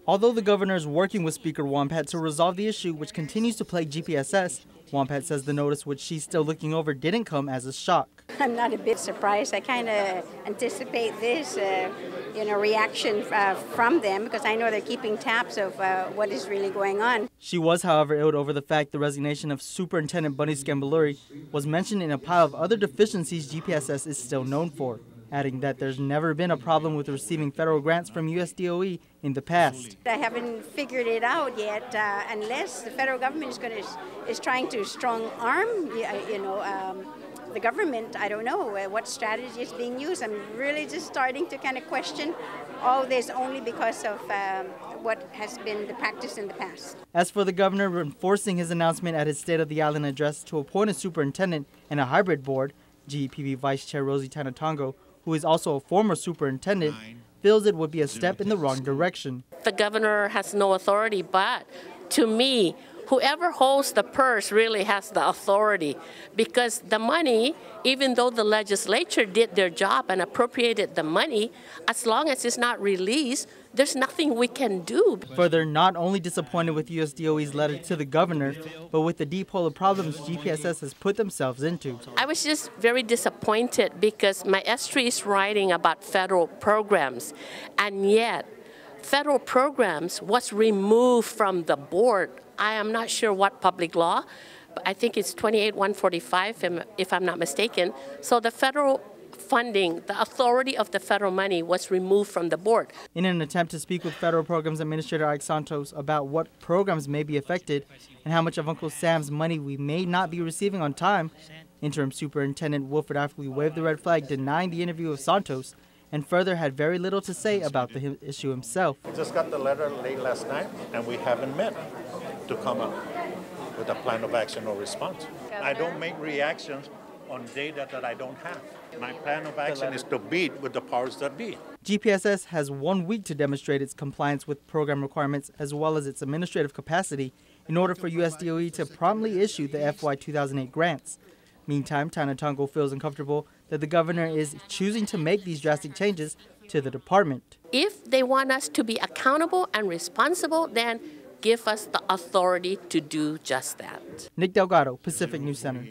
Although the governor is working with Speaker Wampat to resolve the issue, which continues to plague GPSS, Wampat says the notice, which she's still looking over, didn't come as a shock. I'm not a bit surprised. I kind of anticipate this, reaction from them, because I know they're keeping tabs of what is really going on. She was, however, ill over the fact the resignation of Superintendent Bunny Scambaluri was mentioned in a pile of other deficiencies GPSS is still known for, adding that there's never been a problem with receiving federal grants from USDOE in the past. I haven't figured it out yet, unless the federal government is trying to strong arm, the government. I don't know what strategy is being used. I'm really just starting to kind of question all this only because of what has been the practice in the past. As for the governor reinforcing his announcement at his State of the Island address to appoint a superintendent and a hybrid board, GEPB Vice Chair Rosie Tanatongo, who is also a former superintendent, feels it would be a step in the wrong direction. The governor has no authority, but to me, whoever holds the purse really has the authority, because the money, even though the legislature did their job and appropriated the money, as long as it's not released, there's nothing we can do. Further, not only disappointed with USDOE's letter to the governor, but with the deep hole of problems GPSS has put themselves into. I was just very disappointed because my S3 is writing about federal programs, and yet federal programs was removed from the board. I am not sure what public law, but I think it's 28-145 if I'm not mistaken. So the federal funding, the authority of the federal money was removed from the board. In an attempt to speak with Federal Programs Administrator Ike Santos about what programs may be affected and how much of Uncle Sam's money we may not be receiving on time, Interim Superintendent Wilfred Afley waved the red flag, denying the interview with Santos, and further had very little to say about the issue himself. We just got the letter late last night, and we haven't met to come up with a plan of action or response. I don't make reactions on data that I don't have. My plan of action is to beat with the powers that be. GPSS has 1 week to demonstrate its compliance with program requirements as well as its administrative capacity in order for USDOE to promptly issue the FY 2008 grants. Meantime, Tanatongo feels uncomfortable that the governor is choosing to make these drastic changes to the department. If they want us to be accountable and responsible, then give us the authority to do just that. Nick Delgado, Pacific News Center.